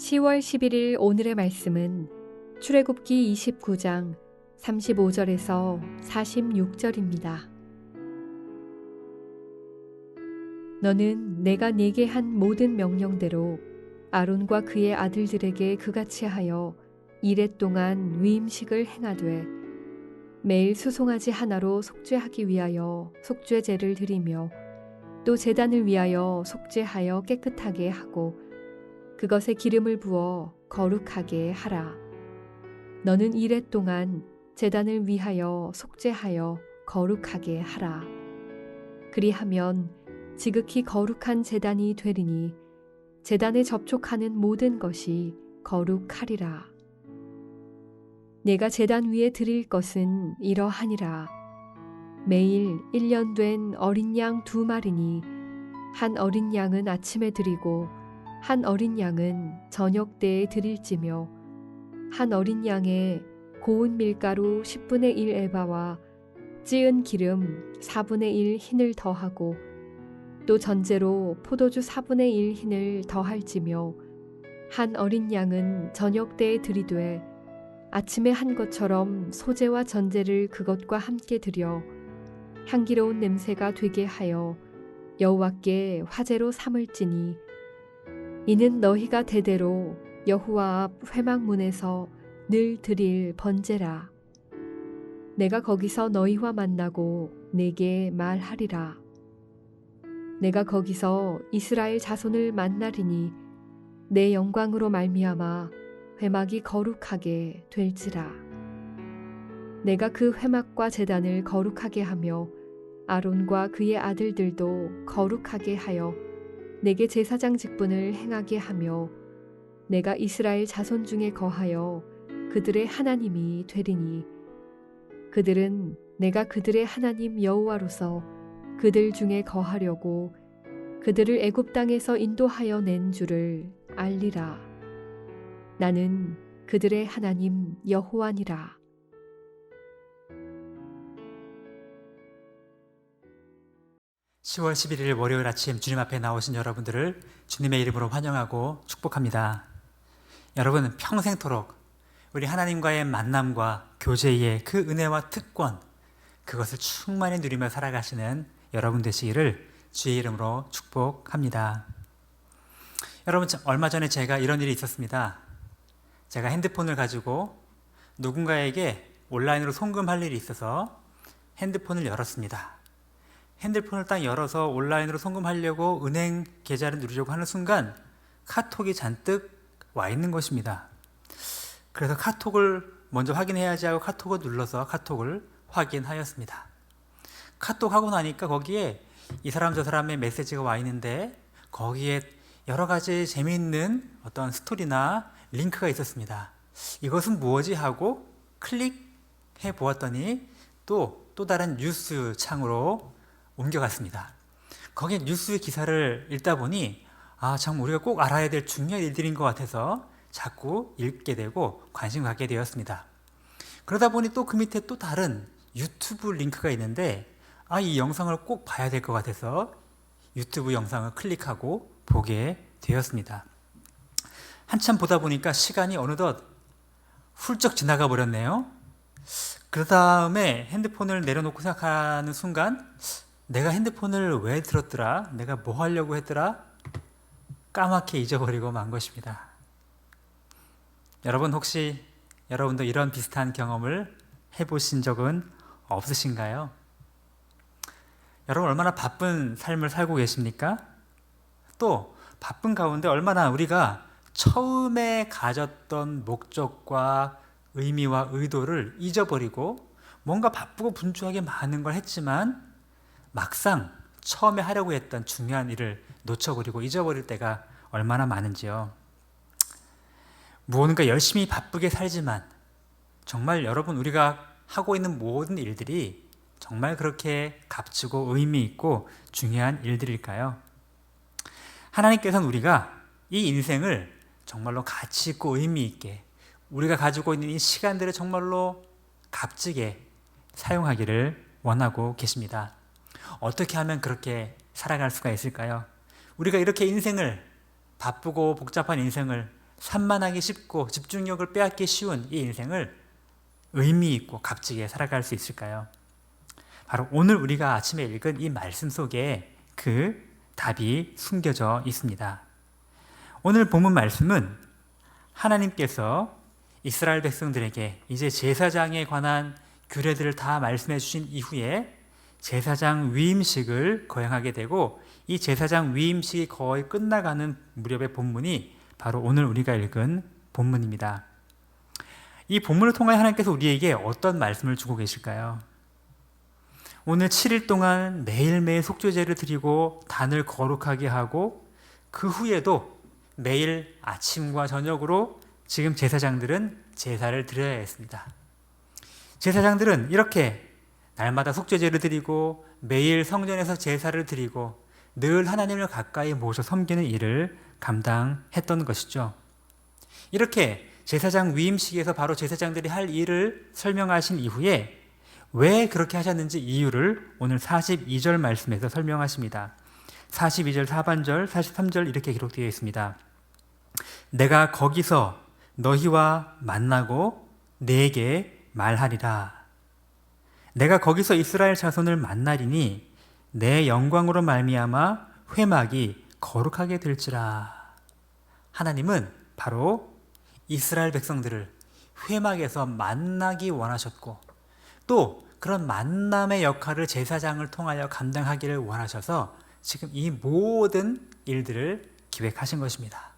10월 11일 오늘의 말씀은 출애굽기 29장 35절에서 46절입니다. 너는 내가 네게 한 모든 명령대로 아론과 그의 아들들에게 그같이 하여 이레 동안 위임식을 행하되 매일 수송아지 하나로 속죄하기 위하여 속죄제를 드리며 또 제단을 위하여 속죄하여 깨끗하게 하고 그것에 기름을 부어 거룩하게 하라. 너는 이레 동안 제단을 위하여 속죄하여 거룩하게 하라. 그리하면 지극히 거룩한 제단이 되리니 제단에 접촉하는 모든 것이 거룩하리라. 내가 제단 위에 드릴 것은 이러하니라. 매일 1년 된 어린 양 2마리니 한 어린 양은 아침에 드리고 한 어린 양은 저녁 때에 드릴지며 한 어린 양에 고운 밀가루 10분의 1 에바와 찌은 기름 4분의 1 흰을 더하고 또 전제로 포도주 4분의 1 흰을 더할지며 한 어린 양은 저녁 때에 드리되 아침에 한 것처럼 소제와 전제를 그것과 함께 드려 향기로운 냄새가 되게 하여 여호와께 화제로 삼을지니 이는 너희가 대대로 여호와 앞 회막문에서 늘 드릴 번제라. 내가 거기서 너희와 만나고 내게 말하리라. 내가 거기서 이스라엘 자손을 만나리니 내 영광으로 말미암아 회막이 거룩하게 될지라. 내가 그 회막과 제단을 거룩하게 하며 아론과 그의 아들들도 거룩하게 하여 내게 제사장 직분을 행하게 하며 내가 이스라엘 자손 중에 거하여 그들의 하나님이 되리니 그들은 내가 그들의 하나님 여호와로서 그들 중에 거하려고 그들을 애굽 땅에서 인도하여 낸 줄을 알리라. 나는 그들의 하나님 여호와니라. (10월 11일) 월요일 아침 주님 앞에 나오신 여러분들을 주님의 이름으로 환영하고 축복합니다. 여러분, 평생토록 우리 하나님과의 만남과 교제의 그 은혜와 특권, 그것을 충만히 누리며 살아가시는 여러분 되시기를 주의 이름으로 축복합니다. 여러분, 얼마 전에 제가 이런 일이 있었습니다. 제가 핸드폰을 가지고 누군가에게 온라인으로 송금할 일이 있어서 핸드폰을 열었습니다. 핸드폰을 딱 열어서 온라인으로 송금하려고 은행 계좌를 누르려고 하는 순간 카톡이 잔뜩 와 있는 것입니다. 그래서 카톡을 먼저 확인해야지 하고 카톡을 눌러서 카톡을 확인하였습니다. 카톡하고 나니까 거기에 이 사람 저 사람의 메시지가 와 있는데 거기에 여러 가지 재미있는 어떤 스토리나 링크가 있었습니다. 이것은 무엇이 하고 클릭해 보았더니 또 다른 뉴스 창으로 옮겨갔습니다. 거기에 뉴스 기사를 읽다 보니 참 우리가 꼭 알아야 될 중요한 일들인 것 같아서 자꾸 읽게 되고 관심 갖게 되었습니다. 그러다 보니 또 그 밑에 또 다른 유튜브 링크가 있는데 이 영상을 꼭 봐야 될 것 같아서 유튜브 영상을 클릭하고 보게 되었습니다. 한참 보다 보니까 시간이 어느덧 훌쩍 지나가 버렸네요. 그 다음에 핸드폰을 내려놓고 생각하는 순간 내가 핸드폰을 왜 들었더라? 내가 뭐 하려고 했더라? 까맣게 잊어버리고 만 것입니다. 여러분, 혹시 여러분도 이런 비슷한 경험을 해보신 적은 없으신가요? 여러분, 얼마나 바쁜 삶을 살고 계십니까? 또 바쁜 가운데 얼마나 우리가 처음에 가졌던 목적과 의미와 의도를 잊어버리고 뭔가 바쁘고 분주하게 많은 걸 했지만 막상 처음에 하려고 했던 중요한 일을 놓쳐버리고 잊어버릴 때가 얼마나 많은지요. 무언가 열심히 바쁘게 살지만 정말 여러분, 우리가 하고 있는 모든 일들이 정말 그렇게 값지고 의미 있고 중요한 일들일까요? 하나님께서는 우리가 이 인생을 정말로 가치 있고 의미 있게 우리가 가지고 있는 이 시간들을 정말로 값지게 사용하기를 원하고 계십니다. 어떻게 하면 그렇게 살아갈 수가 있을까요? 우리가 이렇게 인생을 바쁘고 복잡한 인생을 산만하기 쉽고 집중력을 빼앗기 쉬운 이 인생을 의미 있고 값지게 살아갈 수 있을까요? 바로 오늘 우리가 아침에 읽은 이 말씀 속에 그 답이 숨겨져 있습니다. 오늘 본문 말씀은 하나님께서 이스라엘 백성들에게 이제 제사장에 관한 규례들을 다 말씀해 주신 이후에 제사장 위임식을 거행하게 되고, 이 제사장 위임식이 거의 끝나가는 무렵의 본문이 바로 오늘 우리가 읽은 본문입니다. 이 본문을 통해 하나님께서 우리에게 어떤 말씀을 주고 계실까요? 오늘 7일 동안 매일매일 속죄제를 드리고 단을 거룩하게 하고, 그 후에도 매일 아침과 저녁으로 지금 제사장들은 제사를 드려야 했습니다. 제사장들은 이렇게 날마다 속죄제를 드리고 매일 성전에서 제사를 드리고 늘 하나님을 가까이 모셔 섬기는 일을 감당했던 것이죠. 이렇게 제사장 위임식에서 바로 제사장들이 할 일을 설명하신 이후에 왜 그렇게 하셨는지 이유를 오늘 42절 말씀에서 설명하십니다. 42절 하반절 43절 이렇게 기록되어 있습니다. 내가 거기서 너희와 만나고 네게 말하리라. 내가 거기서 이스라엘 자손을 만나리니 내 영광으로 말미암아 회막이 거룩하게 될지라. 하나님은 바로 이스라엘 백성들을 회막에서 만나기 원하셨고, 또 그런 만남의 역할을 제사장을 통하여 감당하기를 원하셔서 지금 이 모든 일들을 기획하신 것입니다.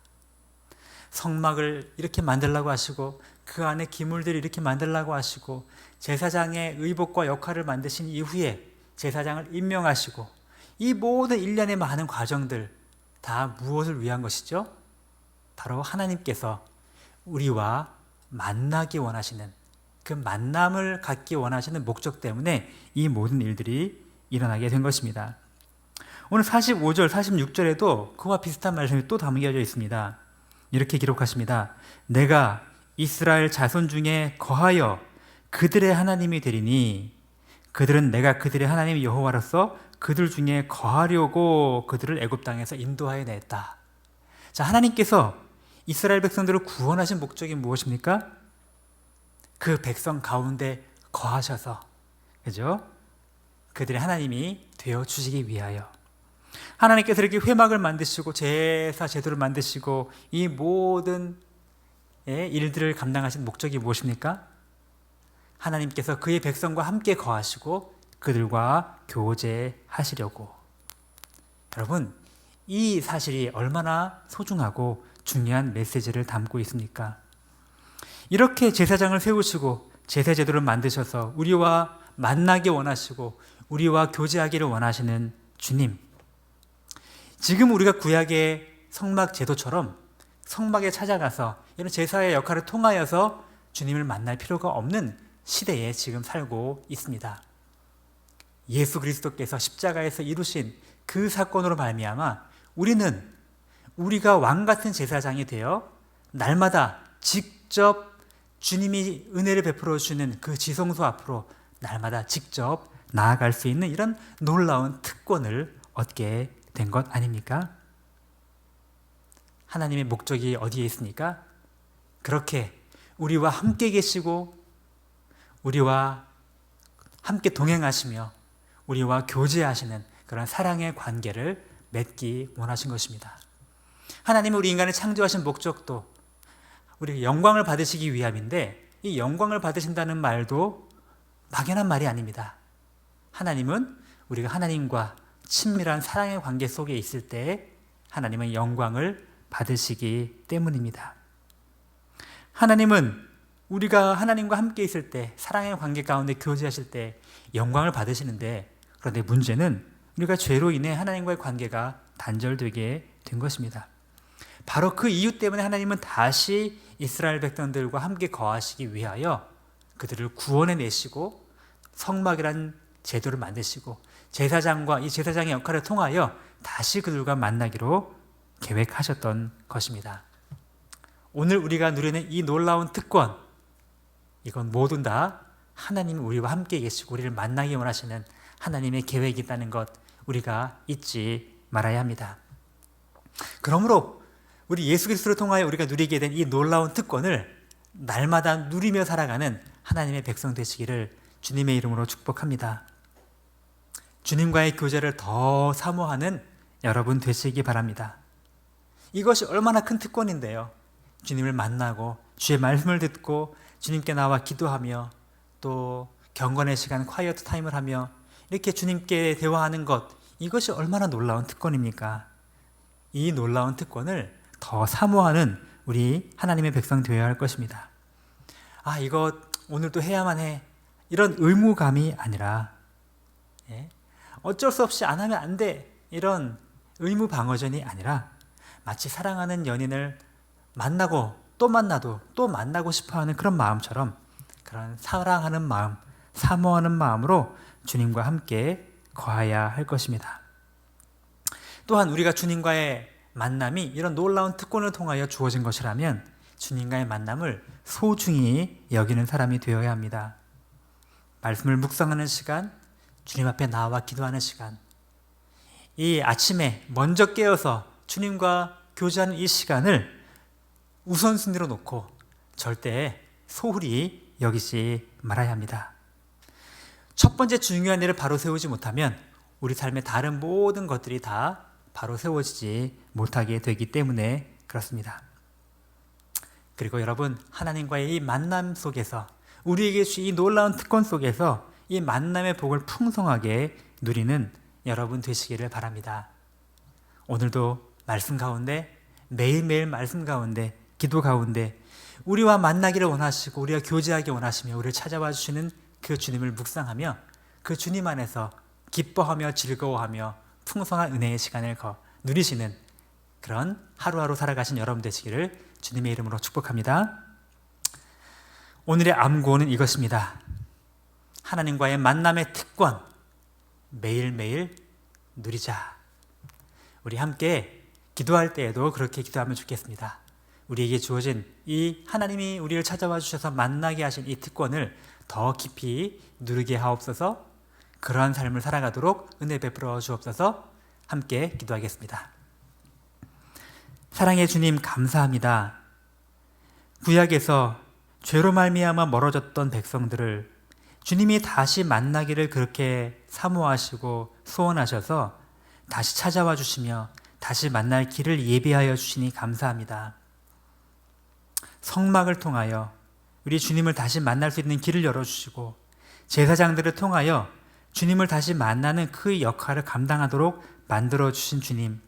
성막을 이렇게 만들라고 하시고 그 안에 기물들을 이렇게 만들라고 하시고 제사장의 의복과 역할을 만드신 이후에 제사장을 임명하시고, 이 모든 일련의 많은 과정들 다 무엇을 위한 것이죠? 바로 하나님께서 우리와 만나기 원하시는, 그 만남을 갖기 원하시는 목적 때문에 이 모든 일들이 일어나게 된 것입니다. 오늘 45절, 46절에도 그와 비슷한 말씀이 또 담겨져 있습니다. 이렇게 기록하십니다. 내가 이스라엘 자손 중에 거하여 그들의 하나님이 되리니 그들은 내가 그들의 하나님 여호와로서 그들 중에 거하려고 그들을 애굽 땅에서 인도하여 냈다. 자, 하나님께서 이스라엘 백성들을 구원하신 목적이 무엇입니까? 그 백성 가운데 거하셔서, 그죠? 그들의 하나님이 되어 주시기 위하여. 하나님께서 이렇게 회막을 만드시고 제사 제도를 만드시고 이 모든 일들을 감당하신 목적이 무엇입니까? 하나님께서 그의 백성과 함께 거하시고 그들과 교제하시려고. 여러분, 이 사실이 얼마나 소중하고 중요한 메시지를 담고 있습니까? 이렇게 제사장을 세우시고 제사 제도를 만드셔서 우리와 만나기 원하시고 우리와 교제하기를 원하시는 주님, 지금 우리가 구약의 성막 제도처럼 성막에 찾아가서 이런 제사의 역할을 통하여서 주님을 만날 필요가 없는 시대에 지금 살고 있습니다. 예수 그리스도께서 십자가에서 이루신 그 사건으로 말미암아 우리는 우리가 왕같은 제사장이 되어 날마다 직접 주님이 은혜를 베풀어 주시는 그 지성소 앞으로 날마다 직접 나아갈 수 있는 이런 놀라운 특권을 얻게 된 것 아닙니까? 하나님의 목적이 어디에 있습니까? 그렇게 우리와 함께 계시고 우리와 함께 동행하시며 우리와 교제하시는 그런 사랑의 관계를 맺기 원하신 것입니다. 하나님은 우리 인간을 창조하신 목적도 우리 영광을 받으시기 위함인데, 이 영광을 받으신다는 말도 막연한 말이 아닙니다. 하나님은 우리가 하나님과 친밀한 사랑의 관계 속에 있을 때 하나님은 영광을 받으시기 때문입니다. 하나님은 우리가 하나님과 함께 있을 때 사랑의 관계 가운데 교제하실 때 영광을 받으시는데, 그런데 문제는 우리가 죄로 인해 하나님과의 관계가 단절되게 된 것입니다. 바로 그 이유 때문에 하나님은 다시 이스라엘 백성들과 함께 거하시기 위하여 그들을 구원해 내시고 성막이라는 제도를 만드시고 제사장과 이 제사장의 역할을 통하여 다시 그들과 만나기로 계획하셨던 것입니다. 오늘 우리가 누리는 이 놀라운 특권, 이건 모두 다 하나님이 우리와 함께 계시고 우리를 만나기 원하시는 하나님의 계획이 있다는 것 우리가 잊지 말아야 합니다. 그러므로 우리 예수 그리스도를 통하여 우리가 누리게 된 이 놀라운 특권을 날마다 누리며 살아가는 하나님의 백성 되시기를 주님의 이름으로 축복합니다. 주님과의 교제를 더 사모하는 여러분 되시기 바랍니다. 이것이 얼마나 큰 특권인데요. 주님을 만나고 주의 말씀을 듣고 주님께 나와 기도하며 또 경건의 시간 콰이어트 타임을 하며 이렇게 주님께 대화하는 것, 이것이 얼마나 놀라운 특권입니까? 이 놀라운 특권을 더 사모하는 우리 하나님의 백성 되어야 할 것입니다. 이거 오늘도 해야만 해, 이런 의무감이 아니라 어쩔 수 없이 안 하면 안 돼, 이런 의무 방어전이 아니라 마치 사랑하는 연인을 만나고 또 만나도 또 만나고 싶어하는 그런 마음처럼, 그런 사랑하는 마음, 사모하는 마음으로 주님과 함께 거해야 할 것입니다. 또한 우리가 주님과의 만남이 이런 놀라운 특권을 통하여 주어진 것이라면 주님과의 만남을 소중히 여기는 사람이 되어야 합니다. 말씀을 묵상하는 시간, 주님 앞에 나와 기도하는 시간, 이 아침에 먼저 깨어서 주님과 교제하는 이 시간을 우선순위로 놓고 절대 소홀히 여기지 말아야 합니다. 첫 번째 중요한 일을 바로 세우지 못하면 우리 삶의 다른 모든 것들이 다 바로 세워지지 못하게 되기 때문에 그렇습니다. 그리고 여러분, 하나님과의 이 만남 속에서, 우리에게 주신 이 놀라운 특권 속에서 이 만남의 복을 풍성하게 누리는 여러분 되시기를 바랍니다. 오늘도 말씀 가운데, 매일매일 말씀 가운데, 기도 가운데 우리와 만나기를 원하시고 우리와 교제하기 원하시며 우리를 찾아와 주시는 그 주님을 묵상하며 그 주님 안에서 기뻐하며 즐거워하며 풍성한 은혜의 시간을 누리시는 그런 하루하루 살아가신 여러분 되시기를 주님의 이름으로 축복합니다. 오늘의 암구호는 이것입니다. 하나님과의 만남의 특권, 매일매일 누리자. 우리 함께 기도할 때에도 그렇게 기도하면 좋겠습니다. 우리에게 주어진 이 하나님이 우리를 찾아와 주셔서 만나게 하신 이 특권을 더 깊이 누리게 하옵소서. 그러한 삶을 살아가도록 은혜 베풀어 주옵소서. 함께 기도하겠습니다. 사랑의 주님, 감사합니다. 구약에서 죄로 말미암아 멀어졌던 백성들을 주님이 다시 만나기를 그렇게 사모하시고 소원하셔서 다시 찾아와 주시며 다시 만날 길을 예비하여 주시니 감사합니다. 성막을 통하여 우리 주님을 다시 만날 수 있는 길을 열어주시고 제사장들을 통하여 주님을 다시 만나는 그 역할을 감당하도록 만들어주신 주님,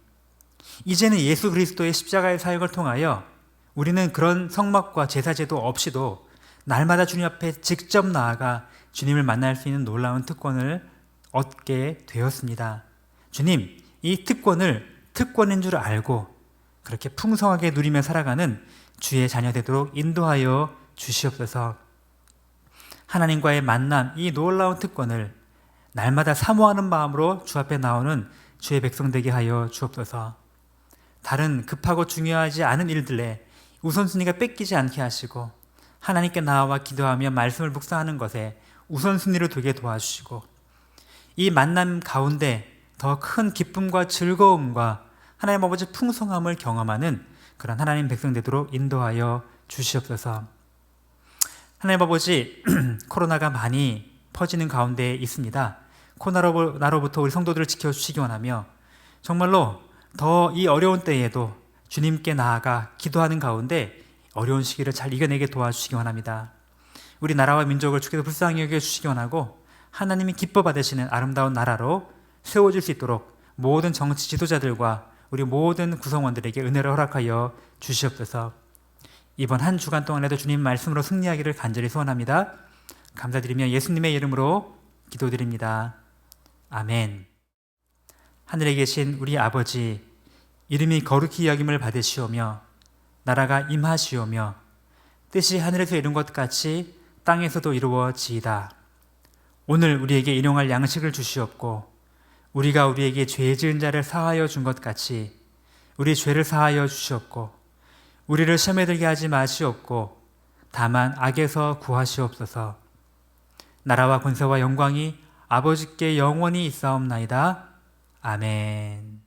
이제는 예수 그리스도의 십자가의 사역을 통하여 우리는 그런 성막과 제사제도 없이도 날마다 주님 앞에 직접 나아가 주님을 만날 수 있는 놀라운 특권을 얻게 되었습니다. 주님, 이 특권을 특권인 줄 알고 그렇게 풍성하게 누리며 살아가는 주의 자녀 되도록 인도하여 주시옵소서. 하나님과의 만남, 이 놀라운 특권을 날마다 사모하는 마음으로 주 앞에 나오는 주의 백성 되게 하여 주옵소서. 다른 급하고 중요하지 않은 일들에 우선순위가 뺏기지 않게 하시고 하나님께 나와 기도하며 말씀을 묵상하는 것에 우선순위를 두게 도와주시고 이 만남 가운데 더 큰 기쁨과 즐거움과 하나님 아버지 풍성함을 경험하는 그런 하나님 백성 되도록 인도하여 주시옵소서. 하나님 아버지, 코로나가 많이 퍼지는 가운데 있습니다. 코로나로부터 우리 성도들을 지켜주시기 원하며 정말로 더 이 어려운 때에도 주님께 나아가 기도하는 가운데 어려운 시기를 잘 이겨내게 도와주시기 원합니다. 우리 나라와 민족을 주께서 불쌍히 여겨주시기 원하고 하나님이 기뻐 받으시는 아름다운 나라로 세워질 수 있도록 모든 정치 지도자들과 우리 모든 구성원들에게 은혜를 허락하여 주시옵소서. 이번 한 주간 동안에도 주님 말씀으로 승리하기를 간절히 소원합니다. 감사드리며 예수님의 이름으로 기도드립니다. 아멘. 하늘에 계신 우리 아버지, 이름이 거룩히 여김을 받으시오며 나라가 임하시오며 뜻이 하늘에서 이룬 것 같이 땅에서도 이루어지이다. 오늘 우리에게 일용할 양식을 주시옵고 우리가 우리에게 죄 지은 자를 사하여 준 것 같이 우리 죄를 사하여 주시옵고 우리를 시험에 들게 하지 마시옵고 다만 악에서 구하시옵소서. 나라와 권세와 영광이 아버지께 영원히 있사옵나이다. 아멘.